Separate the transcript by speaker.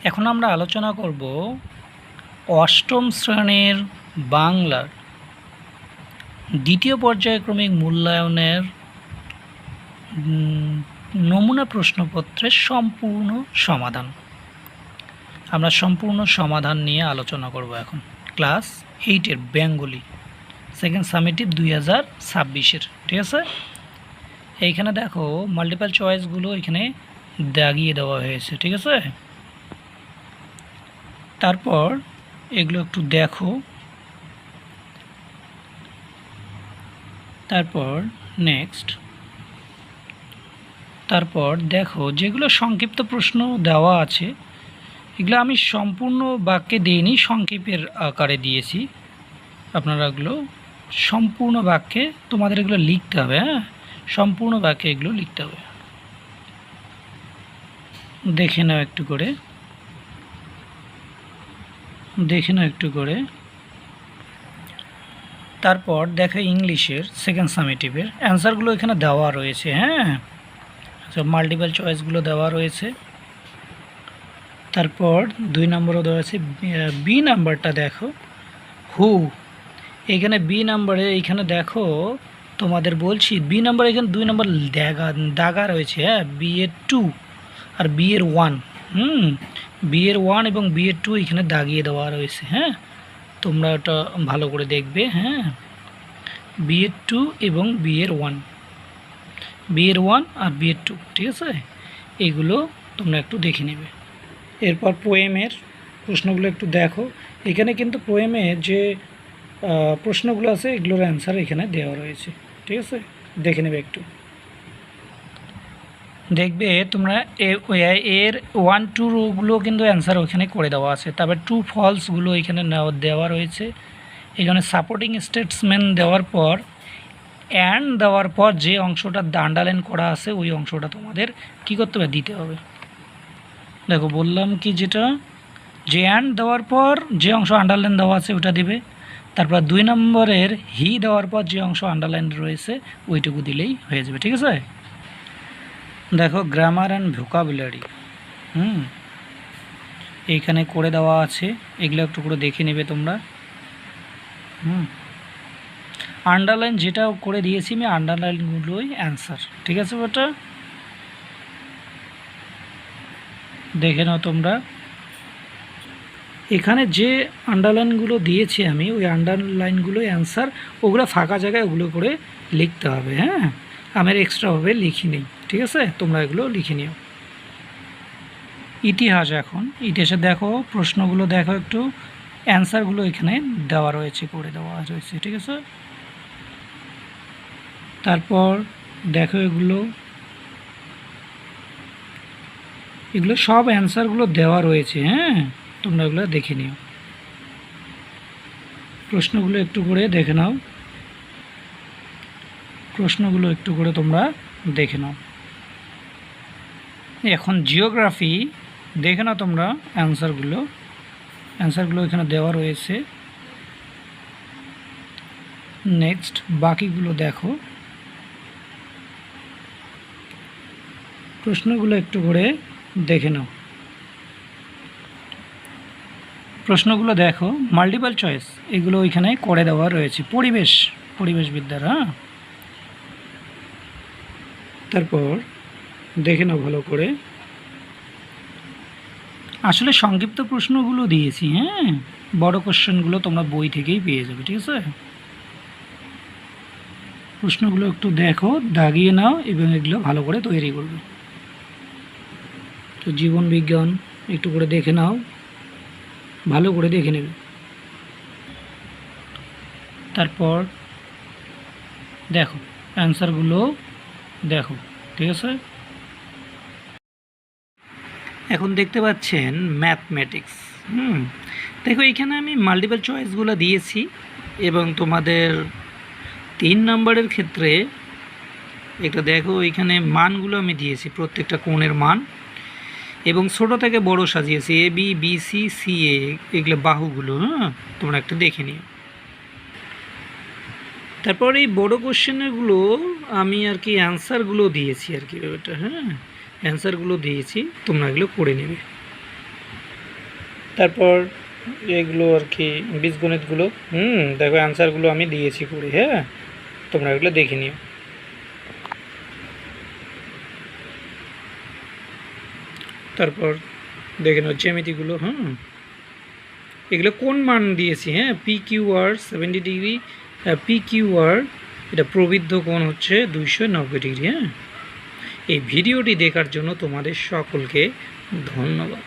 Speaker 1: এখন আমরা আলোচনা করব অষ্টম শ্রেণীর বাংলার দ্বিতীয় পর্যায়ক্রমিক মূল্যায়নের নমুনা প্রশ্নপত্রের সম্পূর্ণ সমাধান। আমরা সম্পূর্ণ সমাধান নিয়ে আলোচনা করব এখন। ক্লাস 8-এর বেঙ্গলি সেকেন্ড সামেটিভ 2026-এর, ঠিক আছে। এইখানে দেখো মাল্টিপল চয়েসগুলো এখানে দাগিয়ে দেওয়া হয়েছে, ঠিক আছে। তারপর এগুলো একটু দেখো। তারপর নেক্সট, তারপর দেখো যেগুলো সংক্ষিপ্ত প্রশ্ন দেওয়া আছে এগুলো আমি সম্পূর্ণ বাক্যে দিইনি, সংক্ষেপের আকারে দিয়েছি। আপনারা এগুলো সম্পূর্ণ বাক্যে তোমাদের এগুলো লিখতে হবে, হ্যাঁ, সম্পূর্ণ বাক্যে এগুলো লিখতে হবে। দেখে নাও একটু করে, দেখে নাও একটু করে। তারপর দেখো ইংলিশের সেকেন্ড সামেটিভের অ্যান্সারগুলো এখানে দেওয়া রয়েছে, হ্যাঁ, মাল্টিপল চয়েসগুলো দেওয়া রয়েছে। তারপর 2 নম্বরও দেওয়া আছে। বি নাম্বারটা দেখো, হু, এখানে বি নাম্বারে এইখানে দেখো তোমাদের বলছি বি নাম্বার এখানে 2 নম্বর দাগা রয়েছে, হ্যাঁ, বি এর 2 আর বি এর 1, বি এর 1 এবং বি এর 2 এখানে দাগিয়ে দেওয়া রয়েছে, হ্যাঁ, তোমরা ওটা ভালো করে দেখবে, হ্যাঁ, বি এর 2 এবং বি এর 1, বি এর 1 আর বি এর 2, ঠিক আছে। এগুলো তোমরা একটু দেখে নেবে। এরপর পোয়েমের প্রশ্নগুলো একটু দেখো। এখানে কিন্তু পোয়েমের যে প্রশ্নগুলো আছে এগুলোর অ্যান্সার এখানে দেওয়া রয়েছে, ঠিক আছে, দেখে নেবে একটু। দেখবে তোমরা এর 1-2 রোগুলো কিন্তু অ্যান্সার ওইখানে করে দেওয়া আছে। তারপর ট্রু ফলসগুলো এখানে দেওয়া রয়েছে। এখানে সাপোর্টিং স্টেটসমেন্ট দেওয়ার পর অ্যান্ড দেওয়ার পর যে অংশটা আন্ডারলাইন করা আছে ওই অংশটা তোমাদের কী করতে হবে, দিতে হবে। দেখো বললাম কি, যেটা যে অ্যান্ড দেওয়ার পর যে অংশ আন্ডারলাইন দেওয়া আছে ওটা দেবে। তারপর 2 নম্বরের হি দেওয়ার পর যে অংশ আন্ডারলাইন রয়েছে ওইটুকু দিলেই হয়ে যাবে, ঠিক আছে। দেখো গ্রামার অ্যান্ড ভোকাবুলারি, এইখানে করে দেওয়া আছে, এগুলো একটু করে দেখে নেবে তোমরা। আন্ডারলাইন যেটা করে দিয়েছি আমি, আন্ডারলাইনগুলোই অ্যান্সার, ঠিক আছে। ওটা দেখে নাও তোমরা। এখানে যে আন্ডারলাইনগুলো দিয়েছি আমি ওই আন্ডারলাইনগুলোই অ্যান্সার, ওগুলো ফাঁকা জায়গায় ওগুলো করে লিখতে হবে, হ্যাঁ, আমি এক্সট্রাভাবে লিখি নেই, ঠিক আছে, তোমরা এগুলো লিখে নিও। ইতিহাস, এখন ইতিহাসে দেখো প্রশ্নগুলো দেখো একটু, অ্যান্সারগুলো এখানে দেওয়া রয়েছে, করে দেওয়া রয়েছে, ঠিক আছে। তারপর দেখো এগুলো সব অ্যান্সারগুলো দেওয়া রয়েছে, হ্যাঁ, তোমরা এগুলো দেখে নিও। প্রশ্নগুলো একটু করে দেখে নাও, প্রশ্নগুলো একটু করে তোমরা দেখে নাও। এখন জিওগ্রাফি দেখে নাও তোমরা, অ্যান্সারগুলো এখানে দেওয়া রয়েছে। নেক্সট বাকিগুলো দেখো, প্রশ্নগুলো একটু করে দেখে নাও। প্রশ্নগুলো দেখো, মাল্টিপল চয়েস এগুলো ওইখানে করে দেওয়া রয়েছে। পরিবেশবিদ্যার, হ্যাঁ, তারপর দেখে নাও ভালো করে। আসলে সংক্ষিপ্ত প্রশ্নগুলো দিয়েছি, হ্যাঁ, বড় কোশ্চেনগুলো তোমরা বই থেকেই পেয়ে যাবে, ঠিক আছে। প্রশ্নগুলো একটু দেখো, দাগিয়ে নাও এবং এগুলো ভালো করে তৈরি করবে। তো জীবন বিজ্ঞান একটু করে দেখে নাও, ভালো করে দেখে নেবে। তারপর দেখো অ্যান্সারগুলো দেখো, ঠিক আছে। এখন দেখতে পাচ্ছেন ম্যাথমেটিক্স, দেখো এখানে আমি মাল্টিপল চয়েসগুলো দিয়েছি এবং তোমাদের 3 নম্বরের ক্ষেত্রে একটা দেখো এখানে মানগুলো আমি দিয়েছি, প্রত্যেকটা কোণের মান, এবং ছোট থেকে বড় সাজিয়েছি, A B, B C, C এ, এগুলো বাহুগুলো, হ্যাঁ, তোমরা একটা দেখে নিও। তারপর এই বড় কোশ্চেনগুলো আমি আর কি অ্যান্সারগুলো দিয়েছি আর কি, ওটা, হ্যাঁ, অ্যান্সারগুলো দিয়েছি, তোমরা এগুলো করে নেবে। তারপর এগুলো আর কি বীজগণিতগুলো দেখো অ্যান্সারগুলো আমি দিয়েছি করে, হ্যাঁ তোমরা এগুলো দেখে নিও। তারপর দেখে নাও জ্যামিতিগুলো, এগুলো কোন মান দিয়েছি, হ্যাঁ P Q R 70 degree, P Q R এটা প্রবৃদ্ধ কোণ হচ্ছে 290 ডিগ্রি। হ্যাঁ, এই ভিডিওটি দেখার জন্য তোমাদের সকলকে ধন্যবাদ।